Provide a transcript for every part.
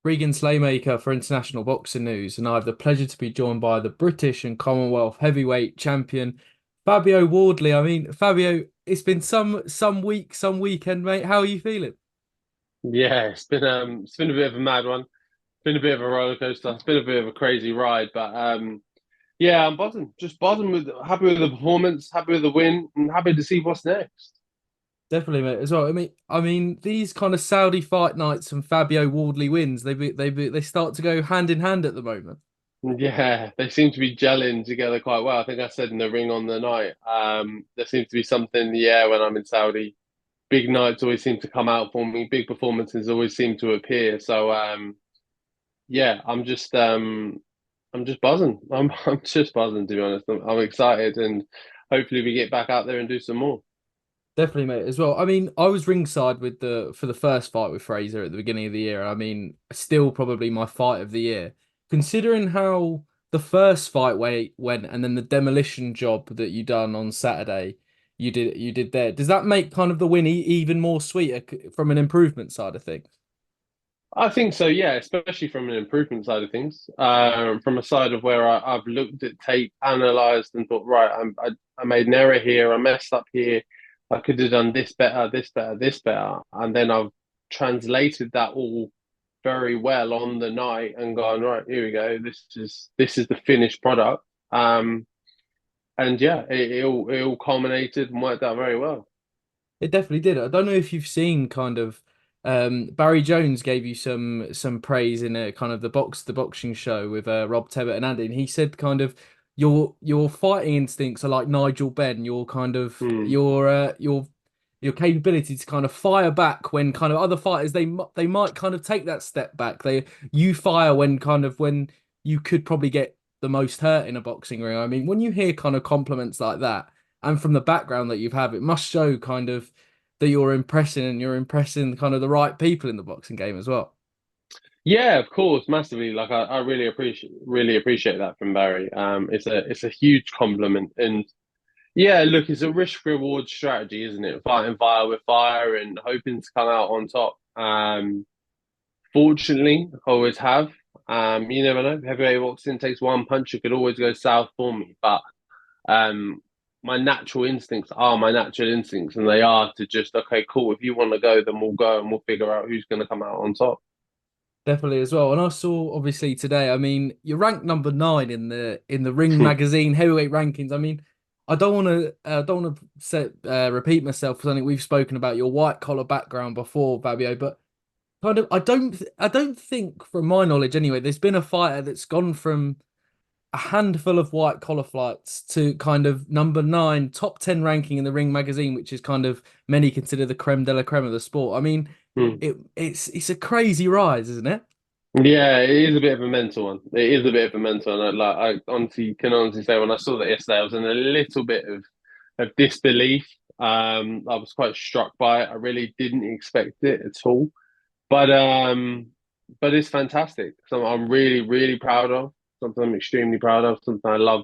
Regan Slaymaker for International Boxing News, and I have the pleasure to be joined by the British and Commonwealth heavyweight champion, Fabio Wardley. I mean, Fabio, it's been some week, some weekend, mate. How are you feeling? Yeah, it's been a bit of a mad one. Been a bit of a roller coaster. It's been a bit of a crazy ride, but yeah, I'm buzzing. Just buzzing with happy with the performance, happy with the win, and happy to see what's next. Definitely, mate, as well. I mean, these kind of Saudi fight nights and Fabio Wardley wins, they start to go hand in hand at the moment. Yeah, they seem to be gelling together quite well. I think I said in the ring on the night. There seems to be something, yeah, when I'm in Saudi. Big nights always seem to come out for me. Big performances always seem to appear. So yeah, I'm just buzzing. I'm just buzzing to be honest. I'm excited and hopefully we get back out there and do some more. Definitely, mate, as well. I mean, I was ringside with the for the first fight with Frazer at the beginning of the year. I mean, still probably my fight of the year. Considering how the first fight way went and then the demolition job that you done on Saturday, you did there. Does that make kind of the win even more sweeter from an improvement side of things? I think so, yeah, especially from an improvement side of things. From a side of where I've looked at tape, analysed, and thought, right, I made an error here, I messed up here, I could have done this better, this better, this better, and then I've translated that all very well on the night and gone, right, here we go, this is the finished product. And yeah, it all culminated and worked out very well. It definitely did. I don't know if you've seen kind of Barry Jones gave you some praise in a kind of the boxing show with Rob Tebbett and Andy, and he said kind of your fighting instincts are like Nigel Benn, your kind of Hmm. your capability to kind of fire back when kind of other fighters they might kind of take that step back. You fire when kind of when you could probably get the most hurt in a boxing ring. I mean, when you hear kind of compliments like that and from the background that you've had, it must show kind of that you're impressing kind of the right people in the boxing game as well. Yeah, of course, massively. Like I really appreciate that from Barry. It's a huge compliment, and yeah, look, it's a risk reward strategy, isn't it? Fighting fire with fire and hoping to come out on top. Fortunately, I always have. You never know. Heavyweight boxing takes one punch; it could always go south for me. But um, my natural instincts are my natural instincts, and they are to just okay, cool. If you want to go, then we'll go, and we'll figure out who's going to come out on top. Definitely as well. And I saw obviously today, I mean, you're ranked number 9 in the Ring magazine heavyweight rankings. I mean, I don't want to repeat myself because I think we've spoken about your white collar background before, Fabio, but kind of I don't think from my knowledge anyway, there's been a fighter that's gone from a handful of white collar flights to kind of number 9, top 10 ranking in the Ring magazine, which is kind of many consider the creme de la creme of the sport. I mean, it's a crazy rise, isn't it? Yeah, it is a bit of a mental one. It is a bit of a mental one. I honestly can honestly say when I saw that yesterday, I was in a little bit of disbelief. I was quite struck by it. I really didn't expect it at all. But but it's fantastic. So I'm really, really proud of. Something I'm extremely proud of. Something I love.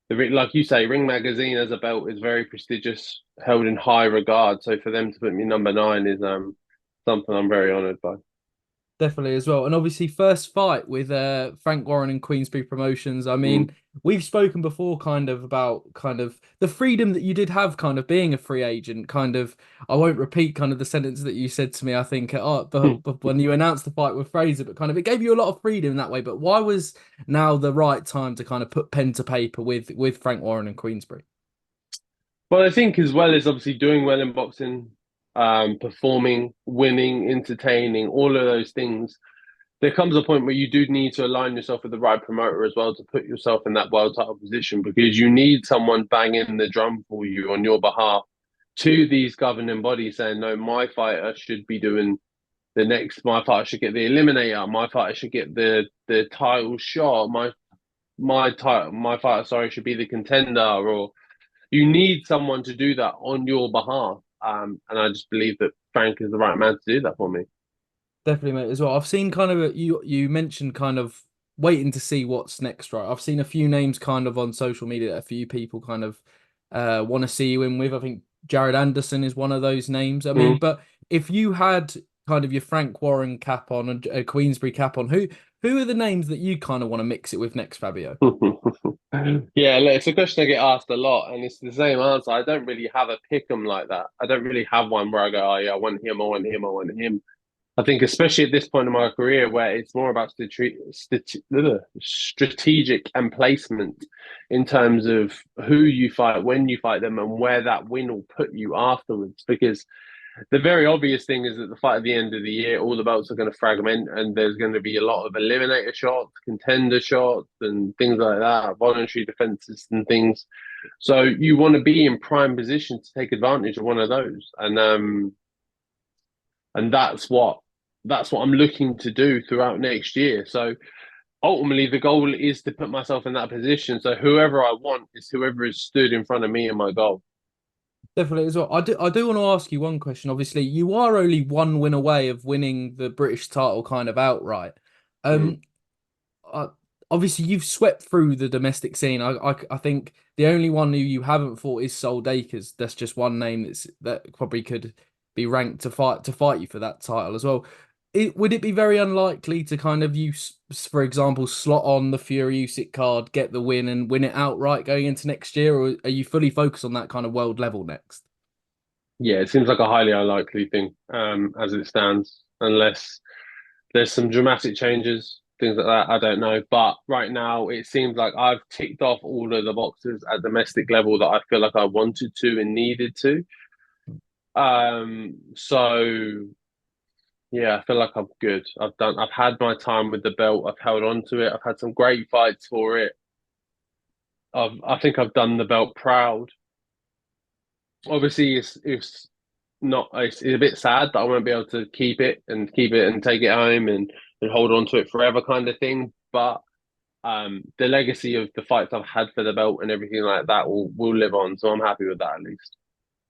Like you say, Ring Magazine as a belt is very prestigious, held in high regard. So for them to put me number 9 is something I'm very honoured by. Definitely as well. And obviously first fight with Frank Warren and Queensberry Promotions. I Mm. mean, we've spoken before kind of about kind of the freedom that you did have kind of being a free agent, kind of I won't repeat kind of the sentence that you said to me, I think but when you announced the fight with Fraser, but kind of it gave you a lot of freedom in that way. But why was now the right time to kind of put pen to paper with Frank Warren and Queensberry? Well, I think as well as obviously doing well in boxing, performing, winning, entertaining, all of those things, there comes a point where you do need to align yourself with the right promoter as well to put yourself in that world title position because you need someone banging the drum for you on your behalf to these governing bodies saying, no, my fighter should be doing my fighter should get the eliminator, my fighter should get the title shot, my fighter, sorry, should be the contender, or you need someone to do that on your behalf. And I just believe that Frank is the right man to do that for me. Definitely, mate, as well. I've seen kind of you mentioned kind of waiting to see what's next, right? I've seen a few names kind of on social media that a few people kind of want to see you in with. I think Jared Anderson is one of those names. I mean, Mm. but if you had kind of your Frank Warren cap on and a Queensberry cap on, who are the names that you kind of want to mix it with next, Fabio? Yeah, look, it's a question I get asked a lot, and it's the same answer. I don't really have a pick 'em like that. I don't really have one where I go, oh yeah, I want him, I want him, I want him. I think, especially at this point in my career, where it's more about strategic and placement in terms of who you fight, when you fight them, and where that win will put you afterwards. Because the very obvious thing is that the fight at the end of the year, all the belts are going to fragment, and there's going to be a lot of eliminator shots, contender shots, and things like that, voluntary defenses and things. So you want to be in prime position to take advantage of one of those, and that's what I'm looking to do throughout next year. So ultimately, the goal is to put myself in that position. So whoever I want is whoever has stood in front of me in my goal. Definitely as well. I do want to ask you one question. Obviously, you are only one win away of winning the British title kind of outright. Mm. Um, uh, Obviously you've swept through the domestic scene. I think the only one who you haven't fought is Sol Dakers. That's just one name that probably could be ranked to fight you for that title as well. Would it be very unlikely to kind of use, for example, slot on the Fury Usyk card, get the win, and win it outright going into next year, or are you fully focused on that kind of world level next? Yeah, it seems like a highly unlikely thing, as it stands, unless there's some dramatic changes, things like that. I don't know. But right now, it seems like I've ticked off all of the boxes at domestic level that I feel like I wanted to and needed to. So yeah, I feel like I'm good. I've had my time with the belt. I've held on to it. I've had some great fights for it. I think I've done the belt proud. Obviously, it's not it's a bit sad that I won't be able to keep it and take it home and hold on to it forever kind of thing. But the legacy of the fights I've had for the belt and everything like that will live on. So I'm happy with that at least.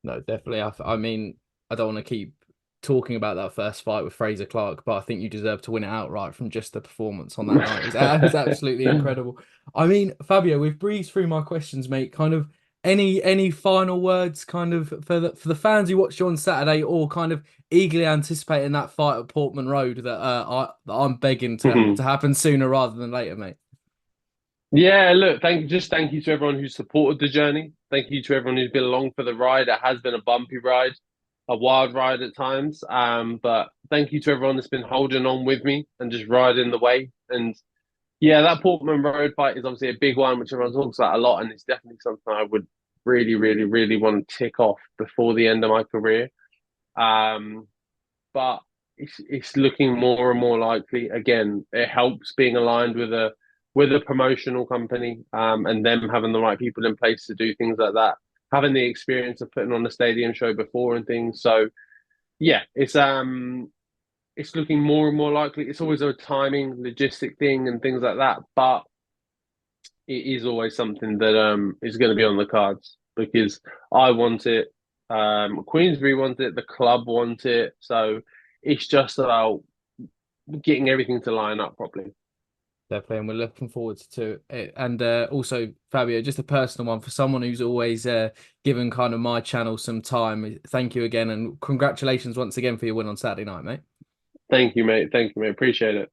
No, definitely. I mean, I don't want to keep talking about that first fight with Frazer Clarke, but I think you deserve to win it outright from just the performance on that night. It was absolutely incredible. I mean, Fabio, we've breezed through my questions, mate. Kind of any final words, kind of for the fans who watched you on Saturday, or kind of eagerly anticipating that fight at Portman Road that I'm begging to happen sooner rather than later, mate. Yeah, look, thank you to everyone who supported the journey. Thank you to everyone who's been along for the ride. It has been a bumpy ride, a wild ride at times. But thank you to everyone that's been holding on with me and just riding the way. And yeah, that Portman Road fight is obviously a big one, which everyone talks about a lot, and it's definitely something I would really, really, really want to tick off before the end of my career. Um, but it's looking more and more likely. Again, it helps being aligned with a promotional company, and them having the right people in place to do things like that, having the experience of putting on a stadium show before and things. So yeah, it's looking more and more likely. It's always a timing, logistic thing and things like that, but it is always something that is going to be on the cards because I want it. Queensberry wants it. The club wants it. So it's just about getting everything to line up properly. Definitely, and we're looking forward to it. And also, Fabio, just a personal one for someone who's always given kind of my channel some time. Thank you again, and congratulations once again for your win on Saturday night, mate. Thank you, mate. Thank you, mate. Appreciate it.